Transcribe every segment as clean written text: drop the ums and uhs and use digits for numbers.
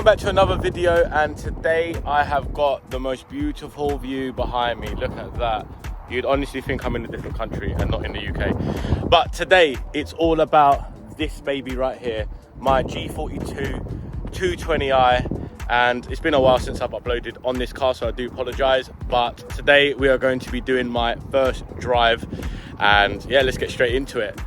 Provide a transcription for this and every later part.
welcome back to another video, and today I have got the most beautiful view behind me. Look at that. You'd honestly think I'm in a different country and not in the UK. But today it's all about this baby right here, my G42 220i, and it's been a while since I've uploaded on this car, so I do apologize. But today we are going to be doing my first drive, and yeah, let's get straight into it.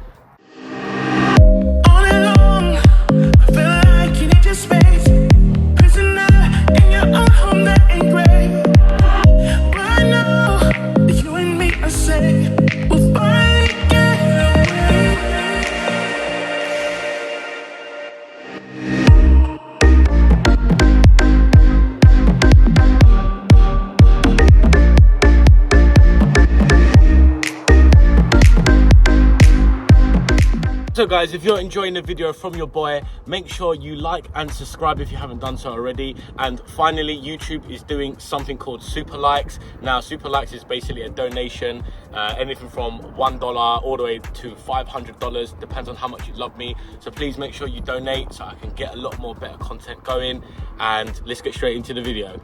So guys, if you're enjoying the video from your boy, make sure you like and subscribe if you haven't done so already. And finally, YouTube is doing something called Super Likes. Now, Super Likes is basically a donation, anything from $1 all the way to $500, depends on how much you love me. So please make sure you donate so I can get a lot more better content going. And let's get straight into the video.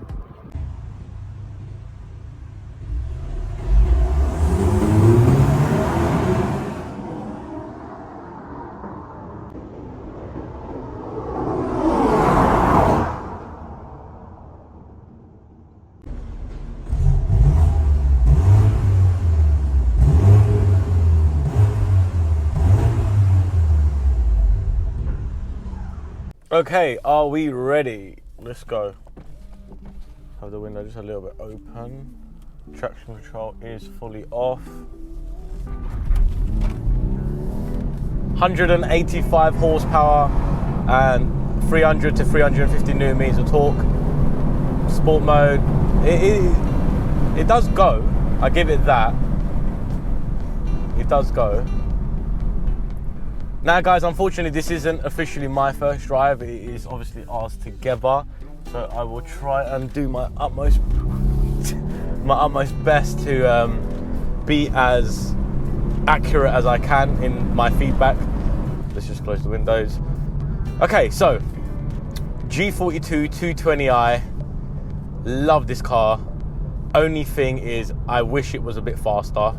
Okay, are we ready? Let's go. Have the window just a little bit open. Traction control is fully off. 185 horsepower and 300 to 350 newton meters of torque. Sport mode. It does go. I give it that. It does go. Now guys, unfortunately this isn't officially my first drive, it is obviously ours together. So I will try and do my utmost best to be as accurate as I can in my feedback. Let's just close the windows. Okay, so G42 220i, love this car. Only thing is I wish it was a bit faster.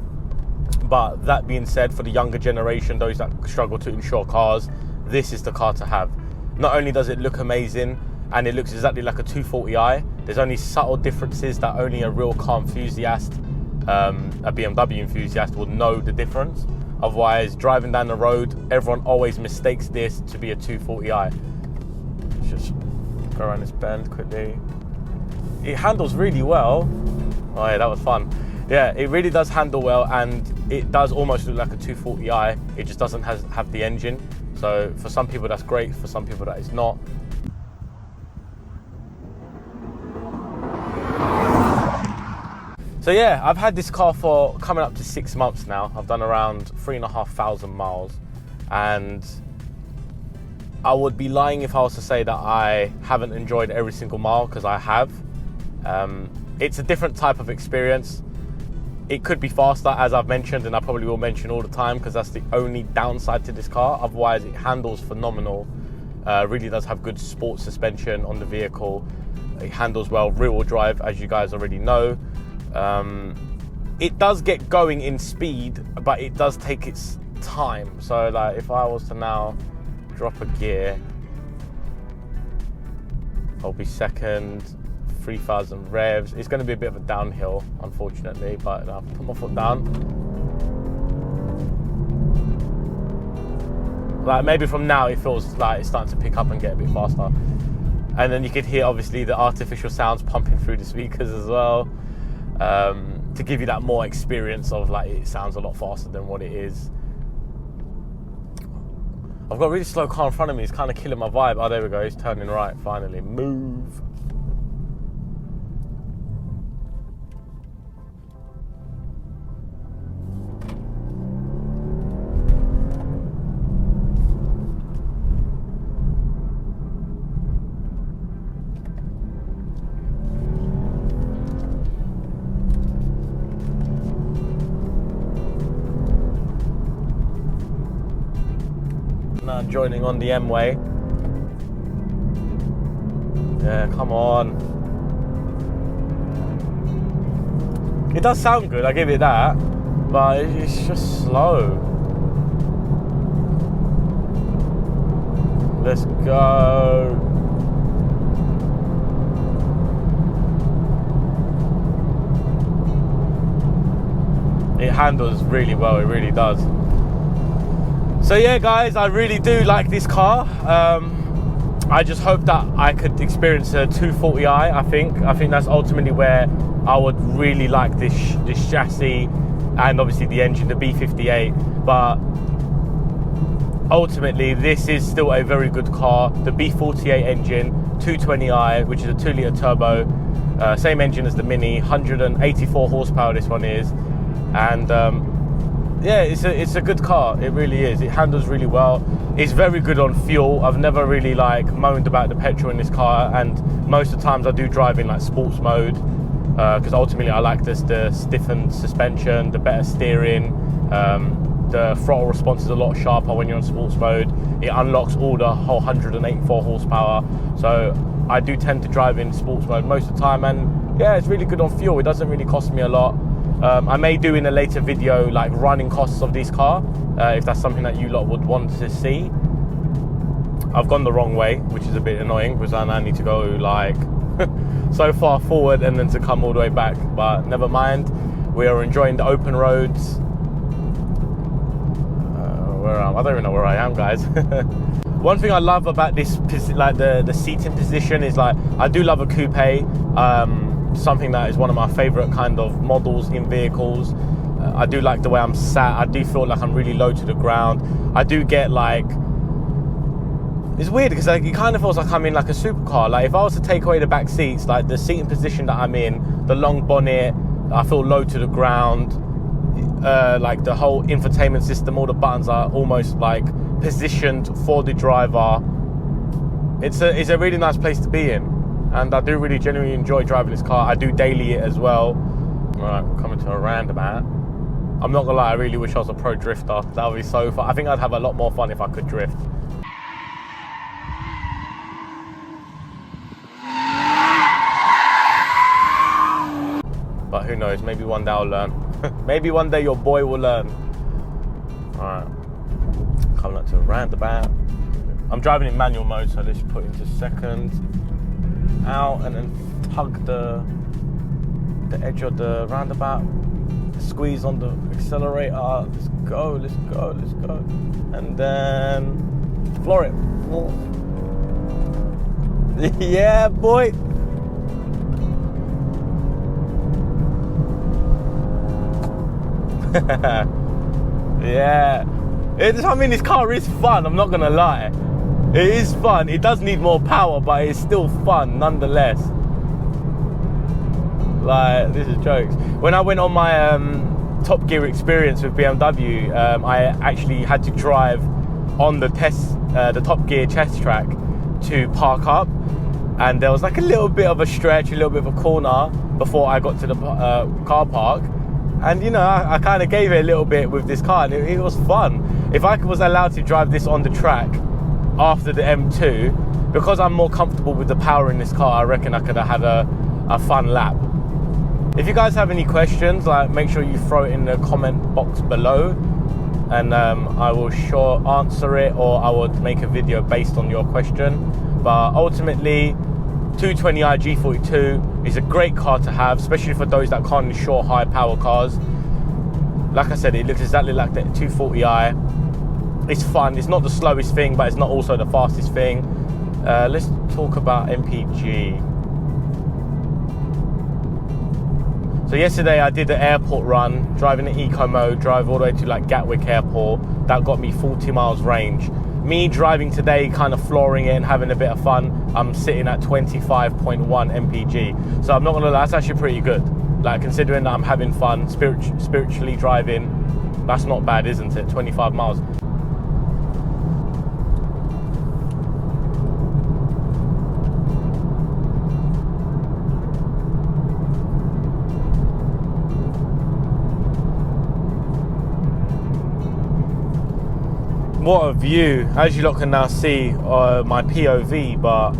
But that being said, for the younger generation, those that struggle to insure cars, this is the car to have. Not only does it look amazing, and it looks exactly like a 240i, there's only subtle differences that only a real car enthusiast, a BMW enthusiast, will know the difference. Otherwise, driving down the road, everyone always mistakes this to be a 240i. Let's just go around this bend quickly. It handles really well. Oh yeah, that was fun. Yeah, it really does handle well, and it does almost look like a 240i. It just doesn't have the engine. So for some people that's great, for some people that is not. So yeah, I've had this car for coming up to 6 months now. I've done around 3,500 miles, and I would be lying if I was to say that I haven't enjoyed every single mile, because I have. It's a different type of experience. It could be faster, as I've mentioned, and I probably will mention all the time, because that's the only downside to this car. Otherwise, it handles phenomenal. Really does have good sport suspension on the vehicle. It handles well, rear-wheel drive, as you guys already know. It does get going in speed, but it does take its time. So like, if I was to now drop a gear, I'll be second. 3,000 revs. It's going to be a bit of a downhill, unfortunately, but I'll put my foot down. Like, maybe from now it feels like it's starting to pick up and get a bit faster. And then you could hear obviously the artificial sounds pumping through the speakers as well, to give you that more experience of like, it sounds a lot faster than what it is. I've got a really slow car in front of me. It's kind of killing my vibe. Oh, there we go. It's turning right finally. Move. Now joining on the M-way. Yeah, come on. It does sound good, I give it that, but it's just slow. Let's go. It handles really well, it really does. So yeah guys, I really do like this car. I just hope that I could experience a 240i. I think that's ultimately where I would really like this chassis, and obviously the engine, the B58. But ultimately this is still a very good car. The B48 engine, 220i, which is a 2-litre turbo, same engine as the Mini, 184 horsepower this one is. And yeah, it's a good car. It really is. It handles really well. It's very good on fuel. I've never really like moaned about the petrol in this car, and most of the times I do drive in like sports mode, because ultimately I like the stiffened suspension, the better steering. The throttle response is a lot sharper when you're in sports mode. It unlocks all the whole 184 horsepower. So I do tend to drive in sports mode most of the time, and yeah, it's really good on fuel. It doesn't really cost me a lot. I may do in a later video like running costs of this car, if that's something that you lot would want to see. I've gone the wrong way, which is a bit annoying, because I now need to go like so far forward and then to come all the way back, but never mind. We are enjoying the open roads. I don't even know where I am, guys. One thing I love about this, like the seating position, is like I do love a coupe. Something that is one of my favorite kind of models in vehicles. I do like the way I'm sat. I do feel like I'm really low to the ground. I do get like, it's weird because like, it kind of feels like I'm in like a supercar. Like if I was to take away the back seats, like the seating position that I'm in, the long bonnet, I feel low to the ground. Like the whole infotainment system, all the buttons are almost like positioned for the driver. It's a really nice place to be in. And I do really genuinely enjoy driving this car. I do daily it as well. All right, we're coming to a roundabout. I'm not gonna lie, I really wish I was a pro drifter. That would be so fun. I think I'd have a lot more fun if I could drift. But who knows, maybe one day I'll learn. Maybe one day your boy will learn. All right, coming up to a roundabout. I'm driving in manual mode, so let's put into second. Out and then tug the edge of the roundabout, squeeze on the accelerator. Let's go, let's go, let's go, and then floor it. Yeah, boy. Yeah, I mean, this car is fun, I'm not gonna lie. It is fun. It does need more power, but it's still fun nonetheless. Like, this is jokes. When I went on my Top Gear experience with BMW, I actually had to drive on the Top Gear test track to park up, and there was like a little bit of a stretch, a little bit of a corner before I got to the car park. And you know, I kind of gave it a little bit with this car, and it was fun. If I was allowed to drive this on the track after the M2, because I'm more comfortable with the power in this car, I reckon I could have had a fun lap. If you guys have any questions, like, make sure you throw it in the comment box below, and I will sure answer it, or I would make a video based on your question. But ultimately, 220i G42 is a great car to have, especially for those that can't insure high power cars. Like I said, it looks exactly like the 240i. It's fun. It's not the slowest thing, but it's not also the fastest thing. Let's talk about MPG. So yesterday I did the airport run, driving in eco mode, drive all the way to like Gatwick Airport. That got me 40 miles range. Me driving today, kind of flooring it and having a bit of fun, I'm sitting at 25.1 MPG. So I'm not gonna lie, that's actually pretty good. Like, considering that I'm having fun, spiritually driving, that's not bad, isn't it? 25 miles. What a view. As you lot can now see my POV, but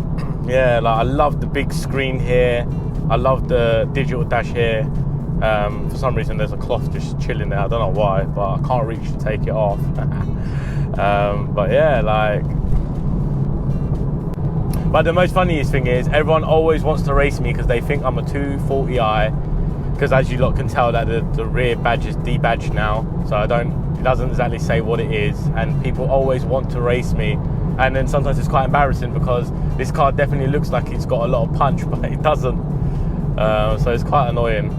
Yeah, like I love the big screen here. I love the digital dash here. For some reason there's a cloth just chilling there. I don't know why, but I can't reach to take it off. But yeah, like, but the most funniest thing is everyone always wants to race me because they think I'm a 240i, because as you lot can tell that the rear badge is debadged now, so it doesn't exactly say what it is, and people always want to race me. And then sometimes it's quite embarrassing because this car definitely looks like it's got a lot of punch, but it doesn't. So it's quite annoying.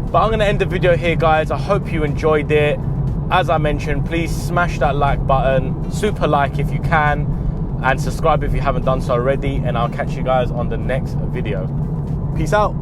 But I'm going to end the video here, guys. I hope you enjoyed it. As I mentioned, please smash that like button, super like if you can, and subscribe if you haven't done so already, and I'll catch you guys on the next video. Peace out.